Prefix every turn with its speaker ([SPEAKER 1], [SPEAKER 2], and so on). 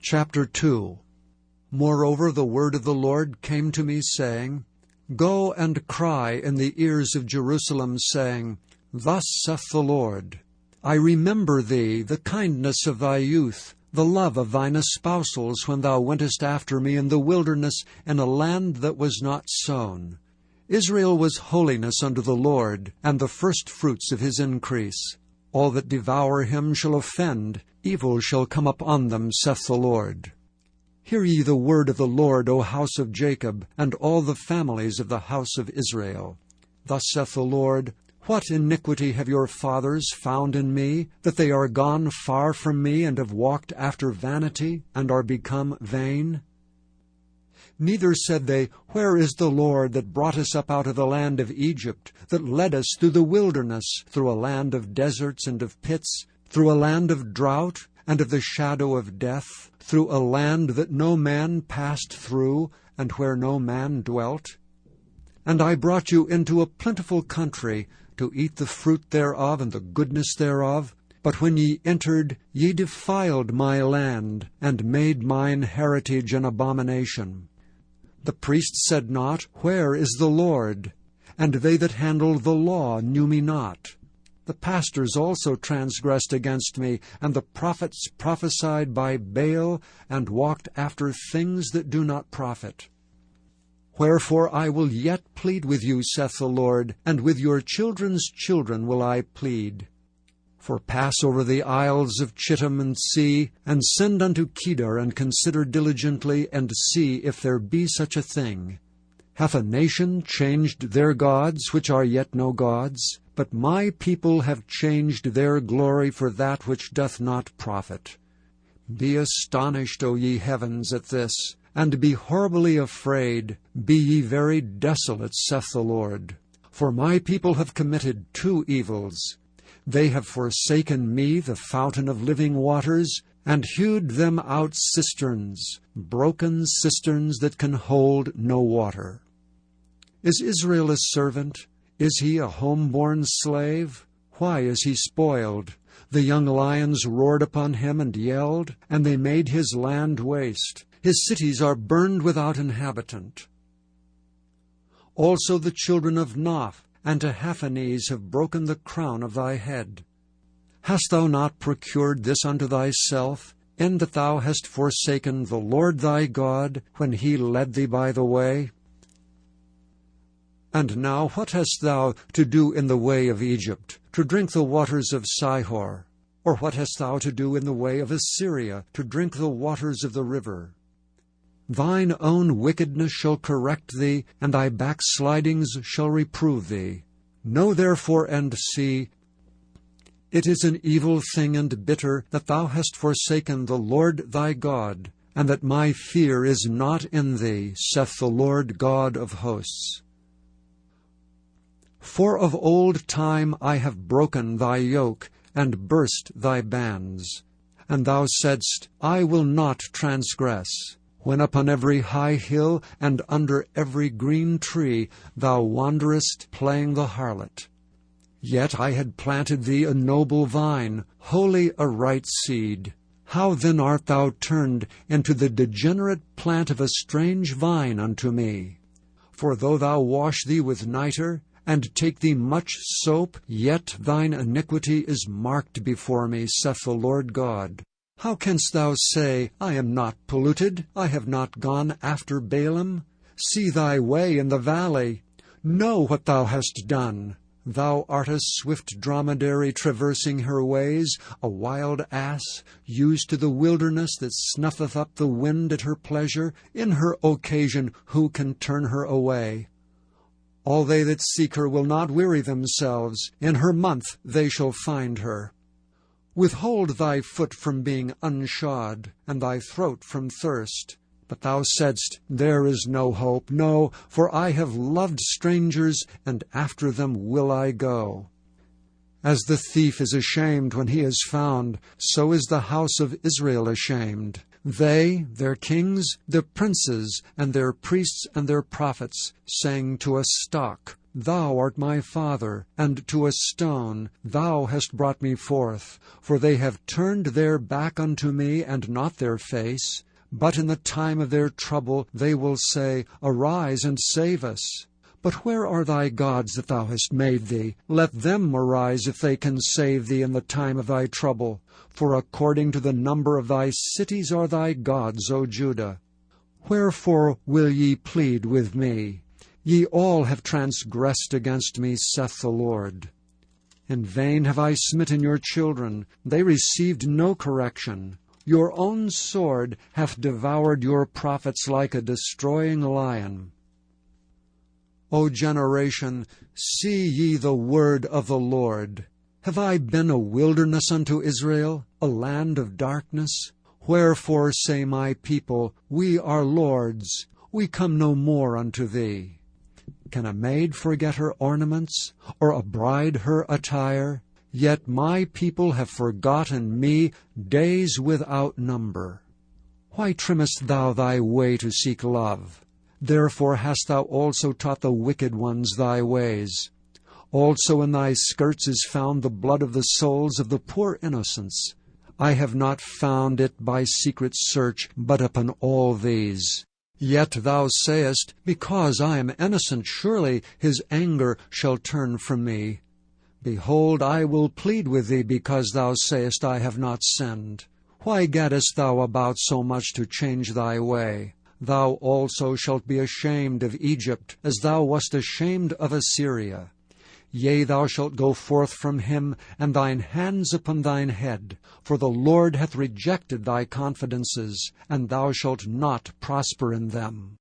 [SPEAKER 1] Chapter 2. Moreover the word of the Lord came to me, saying, Go and cry in the ears of Jerusalem, saying, Thus saith the Lord, I remember thee, the kindness of thy youth, the love of thine espousals, when thou wentest after me in the wilderness, in a land that was not sown. Israel was holiness unto the Lord, and the firstfruits of his increase. All that devour him shall offend, evil shall come upon them, saith the Lord. Hear ye the word of the Lord, O house of Jacob, and all the families of the house of Israel. Thus saith the Lord, What iniquity have your fathers found in me, that they are gone far from me, and have walked after vanity, and are become vain? Neither said they, Where is the Lord that brought us up out of the land of Egypt, that led us through the wilderness, through a land of deserts and of pits, through a land of drought and of the shadow of death, through a land that no man passed through, and where no man dwelt? And I brought you into a plentiful country, to eat the fruit thereof and the goodness thereof. But when ye entered, ye defiled my land, and made mine heritage an abomination. The priests said not, Where is the Lord? And they that handled the law knew me not. The pastors also transgressed against me, and the prophets prophesied by Baal, and walked after things that do not profit. Wherefore I will yet plead with you, saith the Lord, and with your children's children will I plead. For pass over the isles of Chittim and see, and send unto Kedar, and consider diligently, and see if there be such a thing. Hath a nation changed their gods, which are yet no gods? But my people have changed their glory for that which doth not profit. Be astonished, O ye heavens, at this, and be horribly afraid. Be ye very desolate, saith the Lord. For my people have committed two evils. They have forsaken me, the fountain of living waters, and hewed them out cisterns, broken cisterns that can hold no water. Is Israel a servant? Is he a home-born slave? Why is he spoiled? The young lions roared upon him and yelled, and they made his land waste. His cities are burned without inhabitant. Also the children of Noph and Tahaphanes have broken the crown of thy head. Hast thou not procured this unto thyself, in that thou hast forsaken the Lord thy God, when he led thee by the way? And now what hast thou to do in the way of Egypt, to drink the waters of Sihor? Or what hast thou to do in the way of Assyria, to drink the waters of the river? Thine own wickedness shall correct thee, and thy backslidings shall reprove thee. Know therefore and see, it is an evil thing and bitter that thou hast forsaken the Lord thy God, and that my fear is not in thee, saith the Lord God of hosts. For of old time I have broken thy yoke, and burst thy bands. And thou saidst, I will not transgress. When upon every high hill and under every green tree thou wanderest playing the harlot. Yet I had planted thee a noble vine, wholly a right seed. How then art thou turned into the degenerate plant of a strange vine unto me? For though thou wash thee with nitre, and take thee much soap, yet thine iniquity is marked before me, saith the Lord God. How canst thou say, I am not polluted, I have not gone after Balaam? See thy way in the valley. Know what thou hast done. Thou art a swift dromedary traversing her ways, a wild ass, used to the wilderness that snuffeth up the wind at her pleasure. In her occasion who can turn her away? All they that seek her will not weary themselves. In her month they shall find her. Withhold thy foot from being unshod, and thy throat from thirst. But thou saidst, There is no hope. No, for I have loved strangers, and after them will I go. As the thief is ashamed when he is found, so is the house of Israel ashamed. They, their kings, their princes, and their priests and their prophets, sang to a stock, Thou art my father, and to a stone thou hast brought me forth. For they have turned their back unto me, and not their face. But in the time of their trouble they will say, Arise and save us. But where are thy gods that thou hast made thee? Let them arise if they can save thee in the time of thy trouble. For according to the number of thy cities are thy gods, O Judah. Wherefore will ye plead with me? Ye all have transgressed against me, saith the Lord. In vain have I smitten your children. They received no correction. Your own sword hath devoured your prophets like a destroying lion. O generation, see ye the word of the Lord. Have I been a wilderness unto Israel, a land of darkness? Wherefore say my people, We are lords, we come no more unto thee. Can a maid forget her ornaments, or a bride her attire? Yet my people have forgotten me days without number. Why trimmest thou thy way to seek love? Therefore hast thou also taught the wicked ones thy ways. Also in thy skirts is found the blood of the souls of the poor innocents. I have not found it by secret search, but upon all these. Yet thou sayest, Because I am innocent, surely his anger shall turn from me. Behold, I will plead with thee, because thou sayest, I have not sinned. Why gaddest thou about so much to change thy way? Thou also shalt be ashamed of Egypt, as thou wast ashamed of Assyria. Yea, thou shalt go forth from him, and thine hands upon thine head. For the Lord hath rejected thy confidences, and thou shalt not prosper in them.